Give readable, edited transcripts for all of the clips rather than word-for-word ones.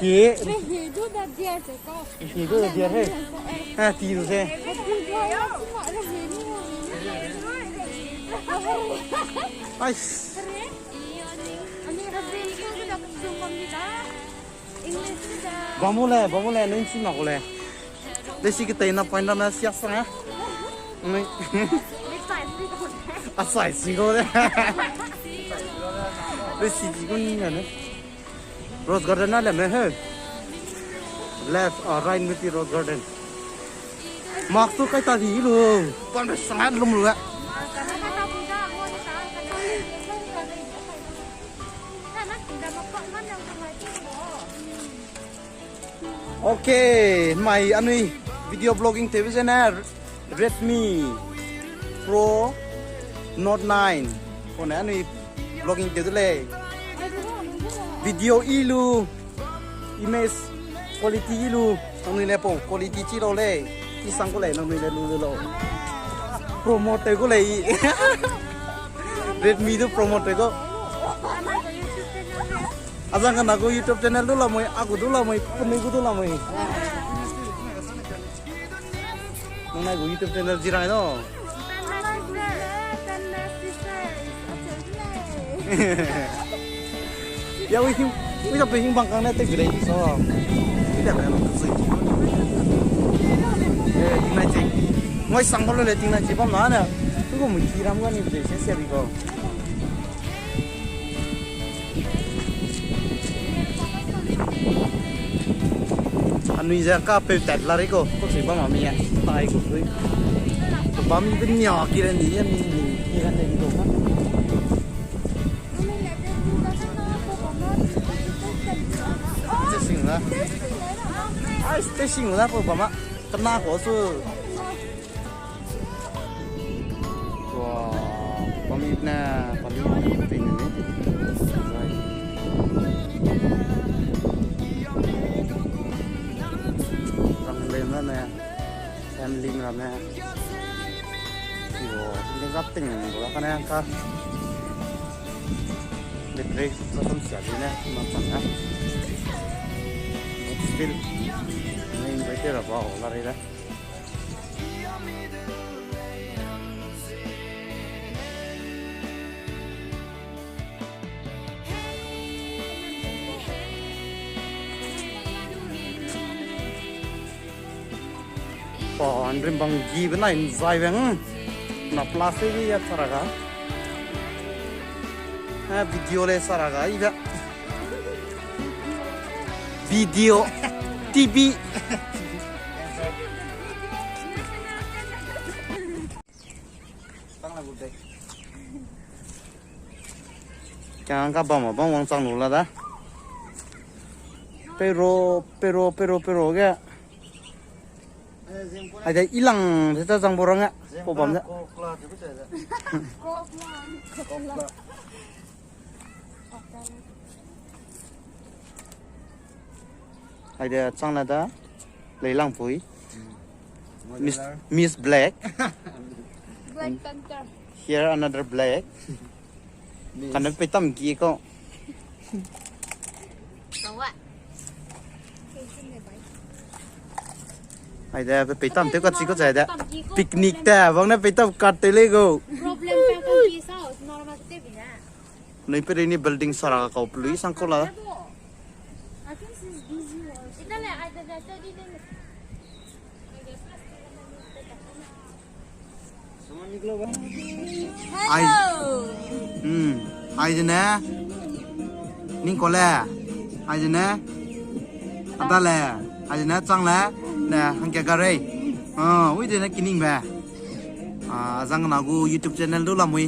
Chị Chị cứ điệt hết. À, chị rồi xe. Ai. Bamule, nên xin mặc lẹ. Đây xí cái tay nó phải nó siết sang á. À, sai xí cô đấy. Đây xí gì cũng như này. Rose garden là làm hết. Left or right with the rose garden. Mặc tu cái ta gì luôn. Con phải sáng lắm luôn á. Okay, my anh video blogging television là Redmi Pro Note 9. Còn anh blogging television video ilu image quality ilu nong ni lepo quality chi lo le chi sang ko le nong ni le lu lo promote ko le Redmi tu promote ko azang kan aku YouTube channel tu lah moi aku tu lah moi peniku tu lah moi nong na YouTube channel jirai no ya wih sampai hing bangkang nanti gede so tidak ada yang kesini tinggal cek ngoi sang kalau le tinggal cek mana tu kau mesti ramu kan ini saya biko anu izah kape lari ko sih bang mami ya tai ko tu mami tu nyak kira ni ya ni kira ni gitu kan ai stashing lah apa mama kena kok su wah pamitnya penting ini orang lain mana ya handling mana wah ini kapting gua kan yang kah listrik tetap siapin ya macam apa still main betul apa lari dah Andrim bang gi benain zai bang na plastik ya saraga video le saraga iba video TV jangan kabar mau bang wang sang nula dah pero ke ada hilang kita sang borang nggak pobam nggak ada sang nada leilang pui Miss Black Panther here another black karena petam gi ko ada petam tu kat siko ada piknik ta bang na petam kat telego problem petam gi sao normal te bina nei per ini building sara ka pului sang ko la I think she's busy. Itale ada data di ni. ai jene ningkuale ai jene adale ai jene changle ne hangke gare wi jene kining ba jang nagu YouTube channel du lamui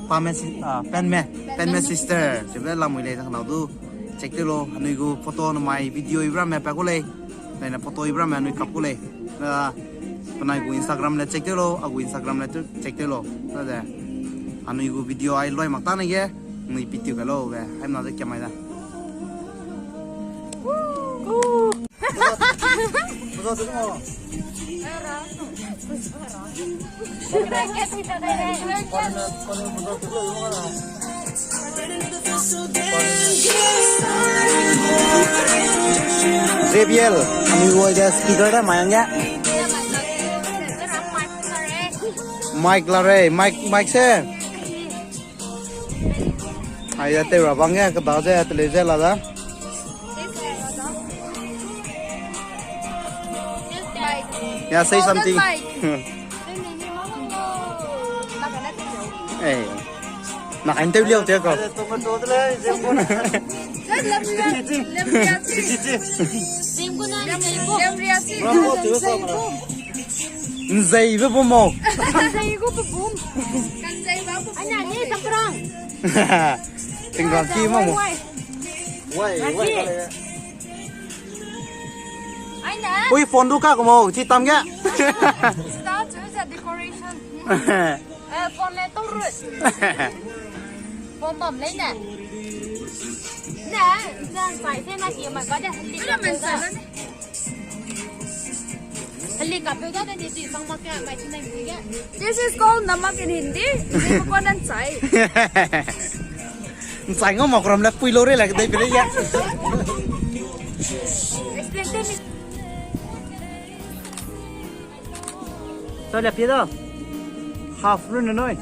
penme sister sebe lamui le jang nagu cek dulu anu igu foto namai video ibram me pakule na foto ibram anu kapule pernah igu Instagram le cek dulu aku Instagram le tu cek dulu ada anu igu video ai loi makta na ye ni video kalau be am na de kemai da betul semua JBL, kami gua aja speaker dah mayangnya. Mic lare, mic se. Ayah teh rabangnya ke baca televisi lah dah. Yeah, say something. Eh, nak interview dia kau. Nzai với bom mồ. Tình cảm chi mà mồ. Ui phone đu cả của mồ, chi tâm nhá. Phone này tốt rồi. Phone bấm lấy nè. Nè, ra phải thế này gì mà có đây. Helicopter đó thì xong mà cái bài trên này gì á. This is called namak in Hindi. Hindi ko nan say. Say ngó mọc ram là pui lô đấy là cái đây phải đấy ya. Sao đẹp thế đó? Half run rồi nói.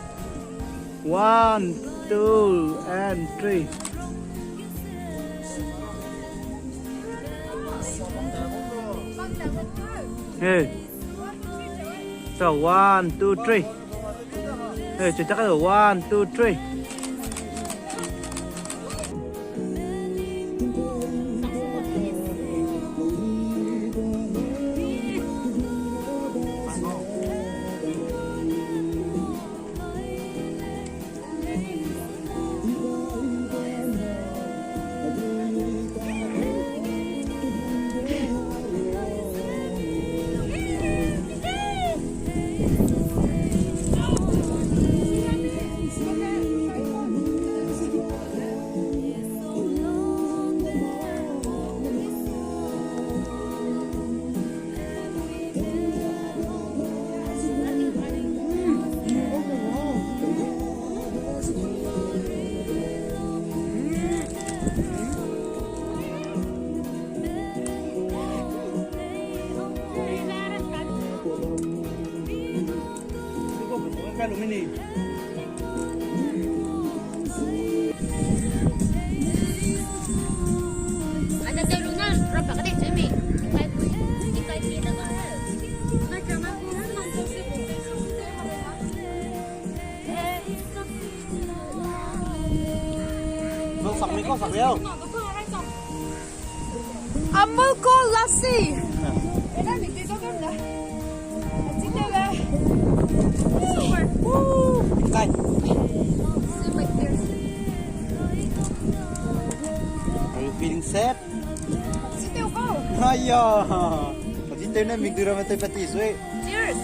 1, 2, and 3. Hey. So 1, 2, 3. Hey, chắc là 1, 2, 3. Mini. Ada telunan, berapa kali cumi? Ikai kita kan. Macam aku memang Vâng sặc mấy con sặc đấy không? Amulko lassi. Cái này mình có cái gì? Chính đây là. Super. Cay. Are you feeling sad? Still go. Ayya. Pati tayo na migdura mo tayo pati suy. Cheers.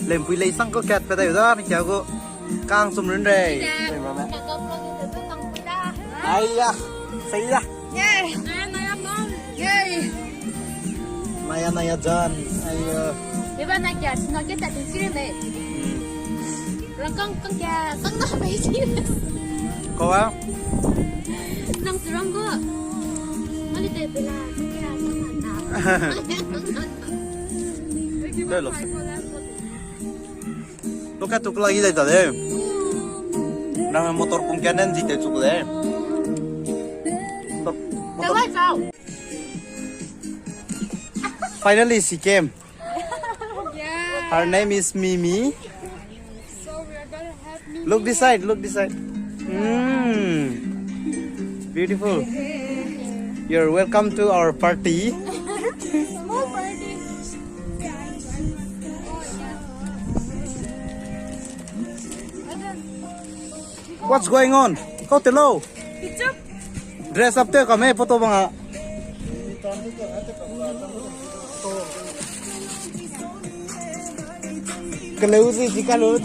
Lên phi lấy xăng có kẹt phải tayo đó, kaya ko kang sumrun re. Ayya. Say ya. Yeah. Yeah. Naya dyan. Ayya. Di ba nó kita di sini deh. Rangkang kaya kang na ba sini? Có á? Nang surang ko. Mali tayo pala. Kaya Đây là lúc cái tục lagi đây tadi. Nama motor pungkianan sih itu cukup deh. Tawag sao? Finally she came. Yeah. Her name is Mimi. So we are gonna have me. Look this side, look this side. Beautiful. You're welcome to our party. Small party. What's going on? Kau telo. Ketchup. Dress up tu kami foto bang. Kalau sih jika lu.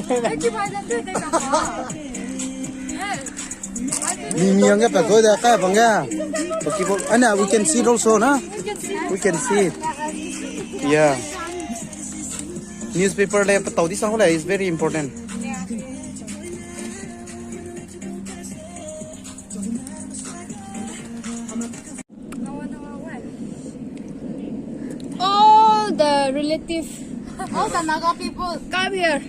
Mimi ang pa go da ka bangga. Okay, Anna, we can see it also, na? We can see it. Yeah. Newspaper le patau di sang is very important. All the relative All the Naga people. come here.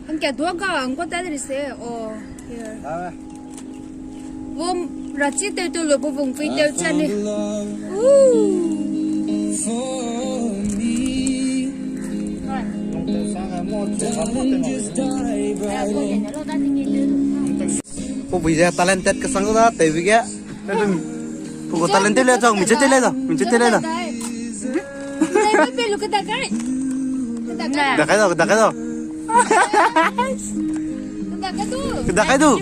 Anh đua cả anh có tay đi xe. Oh, here. Hôm ra chỉ tiêu tôi lựa bộ vùng phi tiêu chân đi. Cô bây giờ talented cái sang đó tại vì cái cô talented lên rồi mình chết lên rồi Đây mới biết lúc cái ta cái. đã cái rồi Ta cái tu.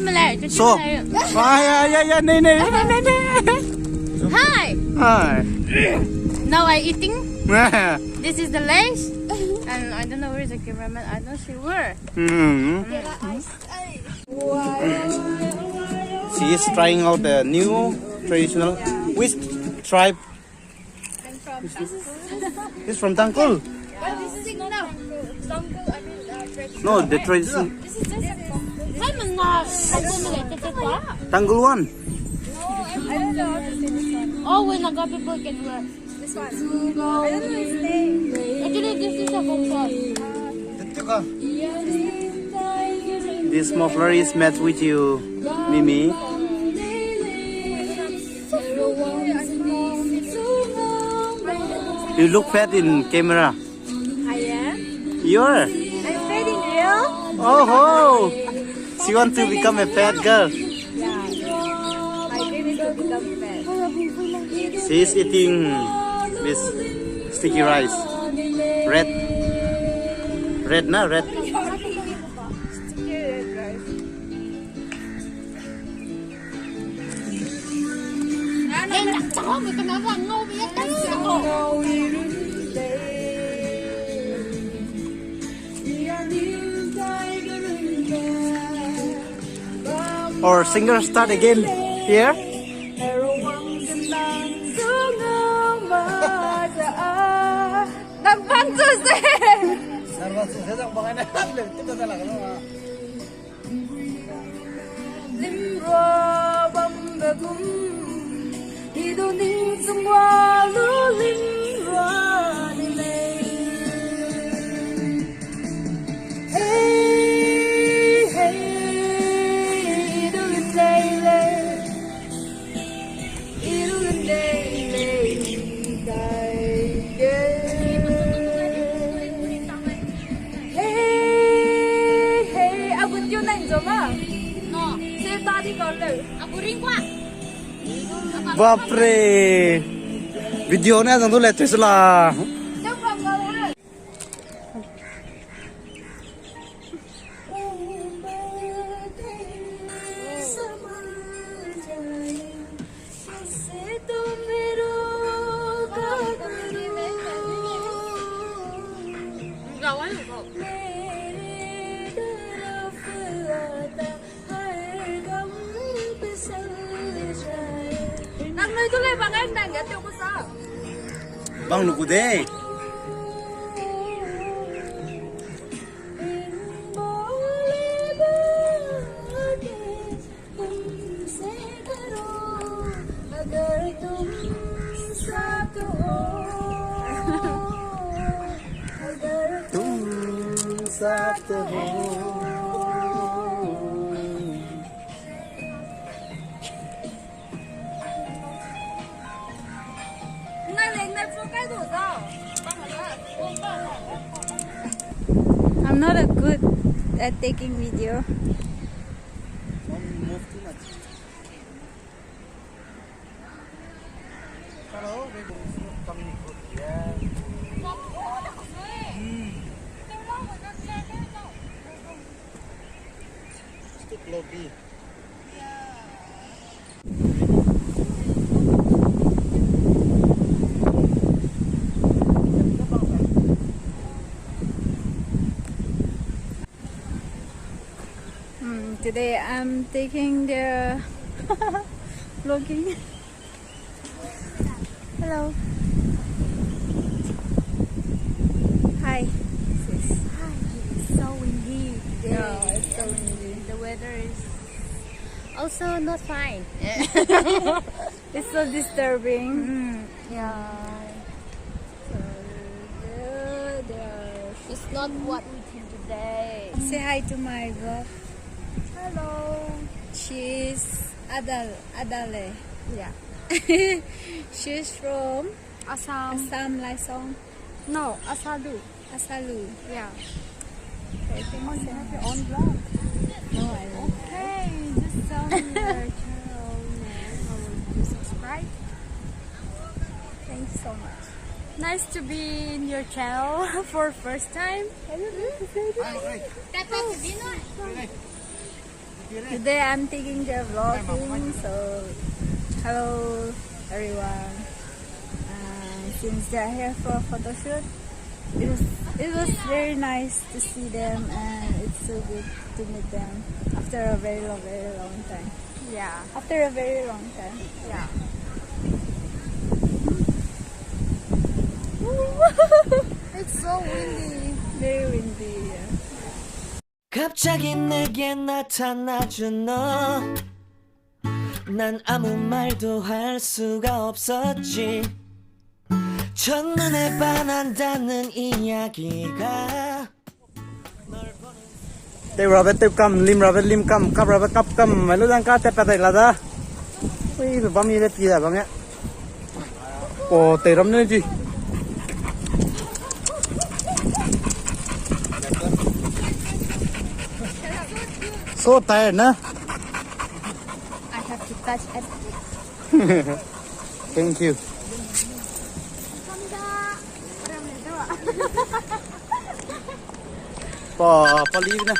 so ya này Hi. hi Now I eating. This is the lunch. And I don't know where is the cameraman. I'm not sure where. She is trying out the new traditional. Which tribe? It's from Tangkul. No, the tradition. Tangkul one. Oh, when Naga people can wear. This one. I don't know his name. Actually, this is a comfort. This muffler is matched with you, Mimi. You look fat in camera. I am. You're. I'm fading real. Oh ho! She wants to become a fat girl. Yeah. My dream is to become fat. She is eating this sticky rice. Red. Red na red. Or singer start again here. Nampang susah. Aku ring quá. Bapre. Video này rằng tôi lại thấy là Gạo ấy được không? Năm nay tôi lên bằng em đang nghe tiêu có sao? bang nuku deh. I'm not a good at taking video. Lobby. Today I'm taking the vlogging. Hello. Hi. Hi, it's so windy today. Yeah, it's so windy. The weather is also not fine. It's so disturbing. Yeah, So, there. it's not what we think today. Say hi to my vlog. Hello. She's Adale. Yeah. She's from Assam. Assam, Lysong, No, Asadu. Asalu. Yeah. Okay, thanks. You have your own blog. No, I don't. Okay, just tell me your channel name. How will you subscribe? Thanks so much. Nice to be in your channel for first time. Today I'm taking the vlogging, so hello everyone. Since they're here for a photo shoot, it was very nice to see them, and it's so good to meet them after a very long time. Yeah. After a very long time. Yeah. It's so windy. Very windy. Yeah. 갑자기 내게 나타나준 너 난 아무 말도 할 수가 없었지 첫눈에 반한다는 이야기가 Tây ra bên tây cầm lim cầm cắp ra bên cắp cầm mấy lúc đang cá tép tại là ra ui phải bấm như thế gì bấm nhé ồ tây lắm nữa chứ so tired nữa I have to touch it. thank you bỏ ly nè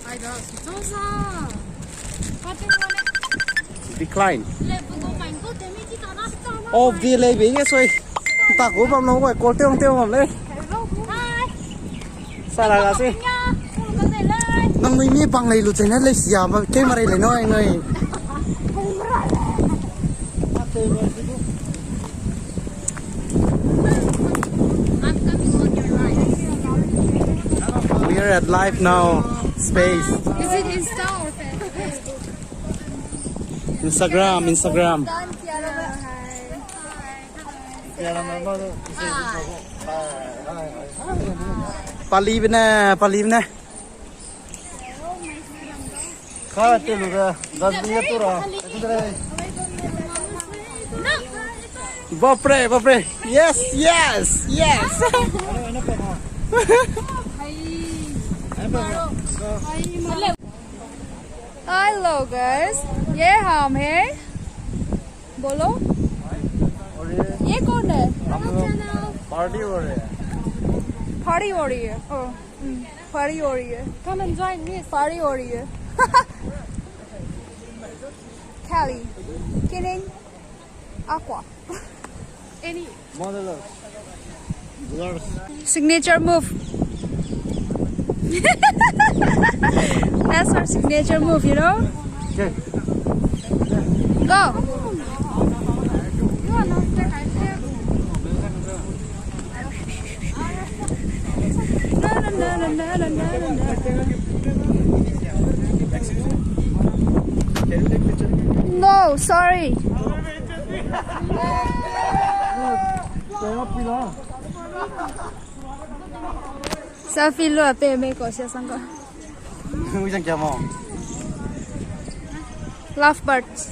아이다 진짜. 같은 decline 레브도 많고 데미지가 났잖아. ô vì lấy bị cái xoay ta cố bấm nó gọi cô tiêu bấm lên sao là gì nằm mi mi bằng này lụt trên hết lấy xìa mà cái mà đây lấy nói anh ơi we are at live now space Is it Insta or Facebook? Instagram Pali bên nè khá tiêu lụt ra gần như tôi rồi Bapre yes Hello guys. ये हम है. बोलो. ये कौन है? party हो रहे हैं Party हो रही है. Party हो रही है. Come and join me. Party हो रही है. Kelly. Kidding. Aqua. Any. modelers Signature move. That's our signature move, you know? okay Go. No, sorry. Selfie luôn về mấy cổ xe sang coi. Ui chẳng chào mong Lovebirds.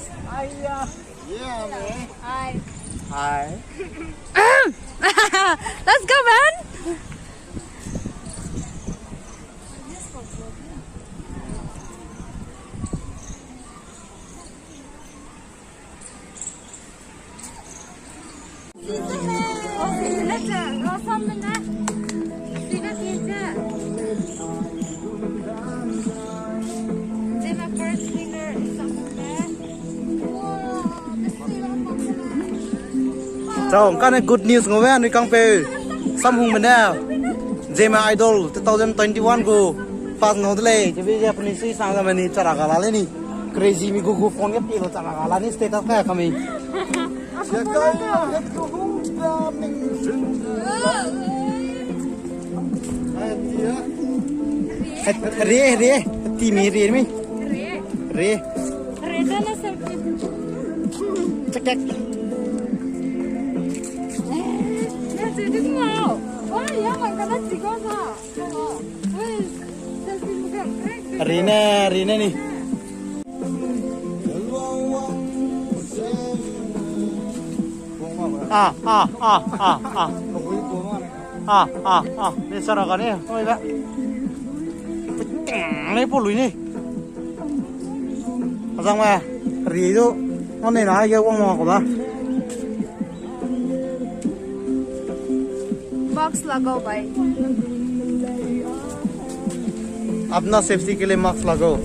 yeah man Hi. hi Let's go, man. Chào, các này good news ngồi với anh căng phê. Xăm hùng mình nè. Jema Idol 2021 go pas no dele jadi Japanese sih sangat meni cara galale nih crazy mi gugu phone ke pilo cara galani status kayak kami re timi re mi re Redana selfie. cek cek Jadi mau. Wah, ya makanya tiga sa. Wes, selfie muka keren. Rina nih ini sarakannya oh iya ini puluh ini pasang mah ri itu ini nah ya uang mau apa box लगाओ भाई अपना safety के लिए mask लगाओ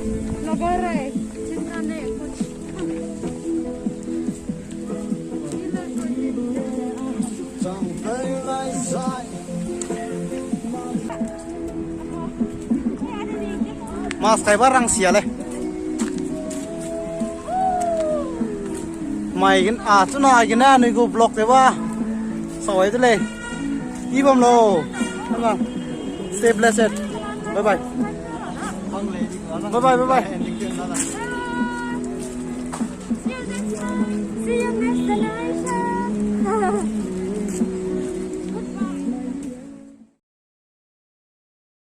लगा रहे चिंता नहीं कुछ Mas kayak barang sial Main tuh nah gini nih gue blok deh wah sawah itu leh ibam lo stay blessed bye bye